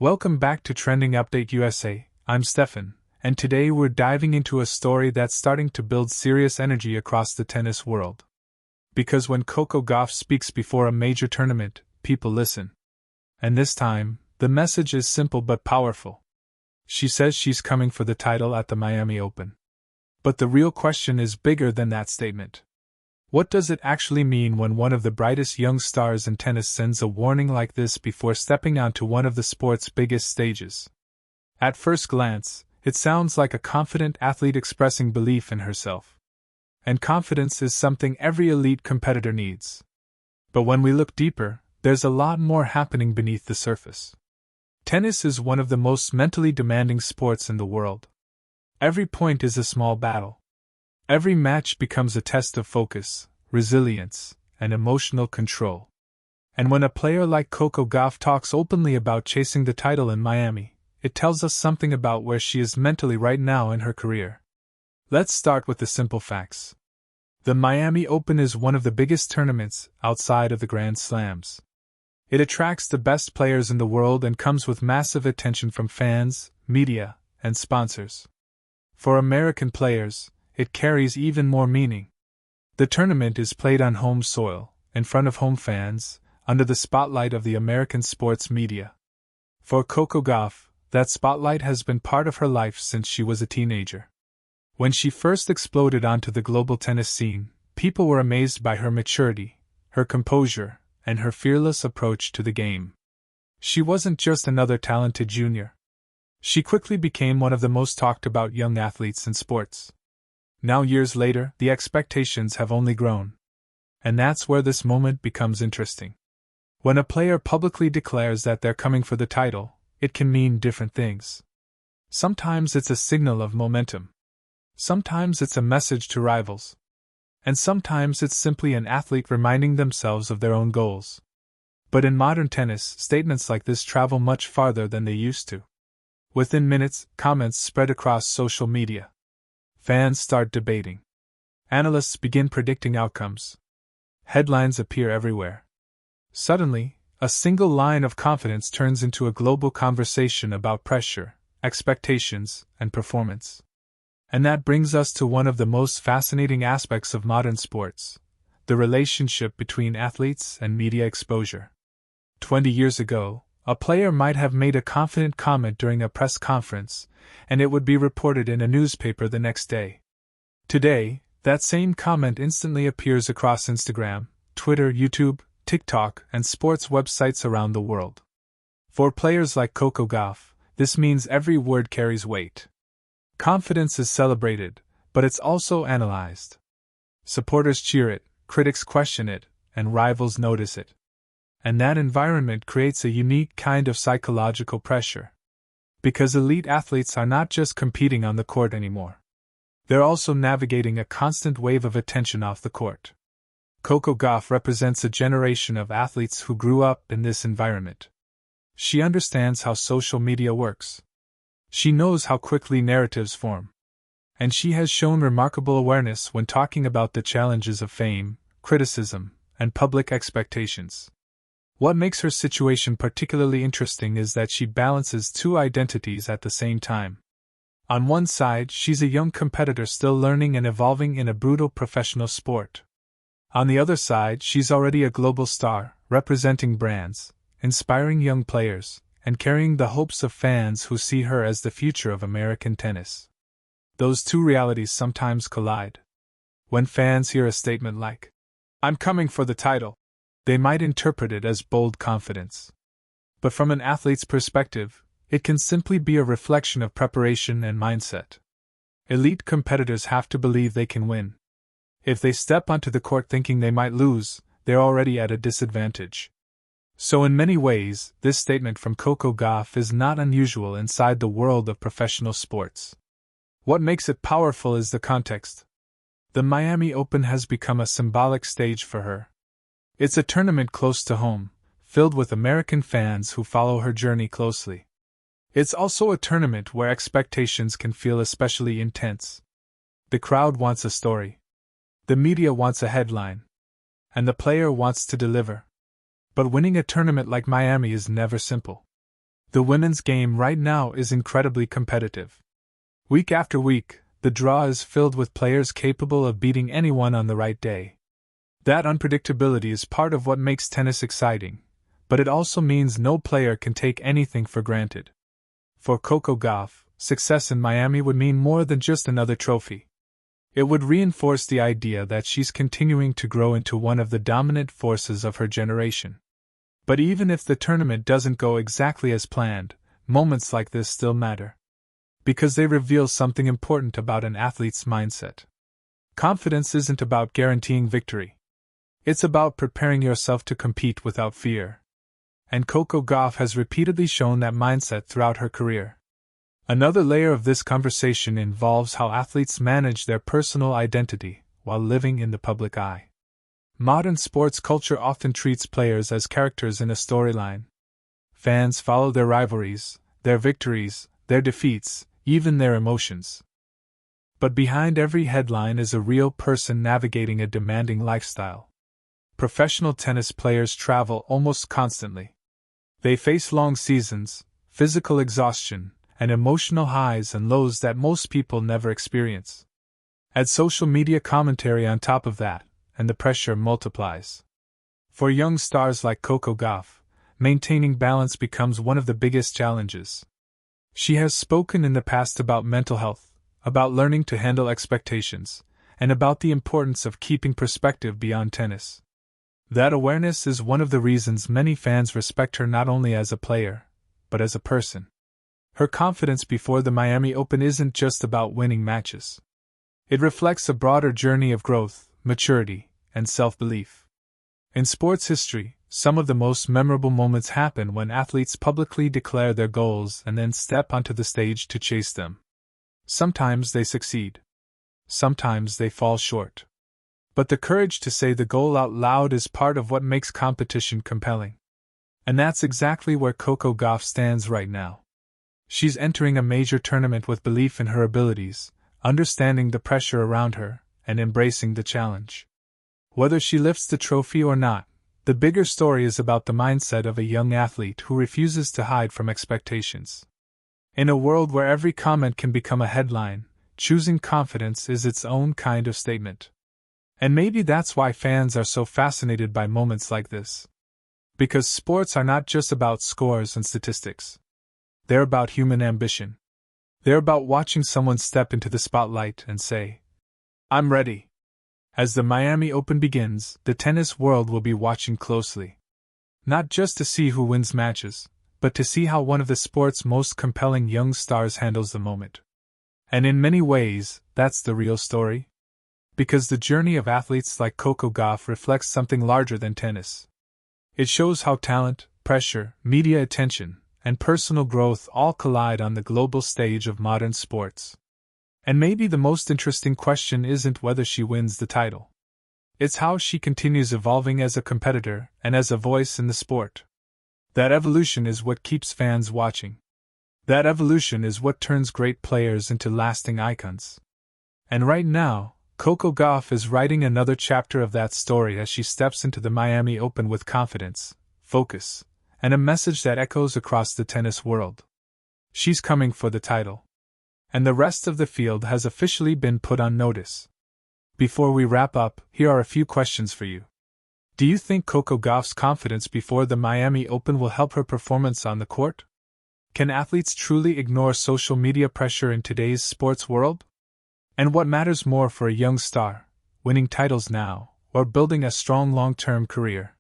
Welcome back to Trending Update USA. I'm Stefan, and today we're diving into a story that's starting to build serious energy across the tennis world. Because when Coco Gauff speaks before a major tournament, people listen. And this time, the message is simple but powerful. She says she's coming for the title at the Miami Open. But the real question is bigger than that statement. What does it actually mean when one of the brightest young stars in tennis sends a warning like this before stepping onto one of the sport's biggest stages? At first glance, it sounds like a confident athlete expressing belief in herself. And confidence is something every elite competitor needs. But when we look deeper, there's a lot more happening beneath the surface. Tennis is one of the most mentally demanding sports in the world. Every point is a small battle. Every match becomes a test of focus, resilience, and emotional control. And when a player like Coco Gauff talks openly about chasing the title in Miami, it tells us something about where she is mentally right now in her career. Let's start with the simple facts. The Miami Open is one of the biggest tournaments outside of the Grand Slams. It attracts the best players in the world and comes with massive attention from fans, media, and sponsors. For American players, it carries even more meaning. The tournament is played on home soil, in front of home fans, under the spotlight of the American sports media. For Coco Gauff, that spotlight has been part of her life since she was a teenager. When she first exploded onto the global tennis scene, people were amazed by her maturity, her composure, and her fearless approach to the game. She wasn't just another talented junior. She quickly became one of the most talked about young athletes in sports. Now years later, the expectations have only grown. And that's where this moment becomes interesting. When a player publicly declares that they're coming for the title, it can mean different things. Sometimes it's a signal of momentum. Sometimes it's a message to rivals. And sometimes it's simply an athlete reminding themselves of their own goals. But in modern tennis, statements like this travel much farther than they used to. Within minutes, comments spread across social media. Fans start debating. Analysts begin predicting outcomes. Headlines appear everywhere. Suddenly, a single line of confidence turns into a global conversation about pressure, expectations, and performance. And that brings us to one of the most fascinating aspects of modern sports: the relationship between athletes and media exposure. 20 years ago, a player might have made a confident comment during a press conference, and it would be reported in a newspaper the next day. Today, that same comment instantly appears across Instagram, Twitter, YouTube, TikTok, and sports websites around the world. For players like Coco Gauff, this means every word carries weight. Confidence is celebrated, but it's also analyzed. Supporters cheer it, critics question it, and rivals notice it. And that environment creates a unique kind of psychological pressure. Because elite athletes are not just competing on the court anymore. They're also navigating a constant wave of attention off the court. Coco Gauff represents a generation of athletes who grew up in this environment. She understands how social media works. She knows how quickly narratives form. And she has shown remarkable awareness when talking about the challenges of fame, criticism, and public expectations. What makes her situation particularly interesting is that she balances two identities at the same time. On one side, she's a young competitor still learning and evolving in a brutal professional sport. On the other side, she's already a global star, representing brands, inspiring young players, and carrying the hopes of fans who see her as the future of American tennis. Those two realities sometimes collide. When fans hear a statement like, "I'm coming for the title," they might interpret it as bold confidence. But from an athlete's perspective, it can simply be a reflection of preparation and mindset. Elite competitors have to believe they can win. If they step onto the court thinking they might lose, they're already at a disadvantage. So in many ways, this statement from Coco Gauff is not unusual inside the world of professional sports. What makes it powerful is the context. The Miami Open has become a symbolic stage for her. It's a tournament close to home, filled with American fans who follow her journey closely. It's also a tournament where expectations can feel especially intense. The crowd wants a story. The media wants a headline. And the player wants to deliver. But winning a tournament like Miami is never simple. The women's game right now is incredibly competitive. Week after week, the draw is filled with players capable of beating anyone on the right day. That unpredictability is part of what makes tennis exciting, but it also means no player can take anything for granted. For Coco Gauff, success in Miami would mean more than just another trophy. It would reinforce the idea that she's continuing to grow into one of the dominant forces of her generation. But even if the tournament doesn't go exactly as planned, moments like this still matter. Because they reveal something important about an athlete's mindset. Confidence isn't about guaranteeing victory. It's about preparing yourself to compete without fear. And Coco Gauff has repeatedly shown that mindset throughout her career. Another layer of this conversation involves how athletes manage their personal identity while living in the public eye. Modern sports culture often treats players as characters in a storyline. Fans follow their rivalries, their victories, their defeats, even their emotions. But behind every headline is a real person navigating a demanding lifestyle. Professional tennis players travel almost constantly. They face long seasons, physical exhaustion, and emotional highs and lows that most people never experience. Add social media commentary on top of that, and the pressure multiplies. For young stars like Coco Gauff, maintaining balance becomes one of the biggest challenges. She has spoken in the past about mental health, about learning to handle expectations, and about the importance of keeping perspective beyond tennis. That awareness is one of the reasons many fans respect her not only as a player, but as a person. Her confidence before the Miami Open isn't just about winning matches. It reflects a broader journey of growth, maturity, and self-belief. In sports history, some of the most memorable moments happen when athletes publicly declare their goals and then step onto the stage to chase them. Sometimes they succeed. Sometimes they fall short. But the courage to say the goal out loud is part of what makes competition compelling. And that's exactly where Coco Gauff stands right now. She's entering a major tournament with belief in her abilities, understanding the pressure around her, and embracing the challenge. Whether she lifts the trophy or not, the bigger story is about the mindset of a young athlete who refuses to hide from expectations. In a world where every comment can become a headline, choosing confidence is its own kind of statement. And maybe that's why fans are so fascinated by moments like this. Because sports are not just about scores and statistics. They're about human ambition. They're about watching someone step into the spotlight and say, "I'm ready." As the Miami Open begins, the tennis world will be watching closely. Not just to see who wins matches, but to see how one of the sport's most compelling young stars handles the moment. And in many ways, that's the real story. Because the journey of athletes like Coco Gauff reflects something larger than tennis. It shows how talent, pressure, media attention, and personal growth all collide on the global stage of modern sports. And maybe the most interesting question isn't whether she wins the title. It's how she continues evolving as a competitor and as a voice in the sport. That evolution is what keeps fans watching. That evolution is what turns great players into lasting icons. And right now, Coco Gauff is writing another chapter of that story as she steps into the Miami Open with confidence, focus, and a message that echoes across the tennis world. She's coming for the title. And the rest of the field has officially been put on notice. Before we wrap up, here are a few questions for you. Do you think Coco Gauff's confidence before the Miami Open will help her performance on the court? Can athletes truly ignore social media pressure in today's sports world? And what matters more for a young star, winning titles now, or building a strong long-term career?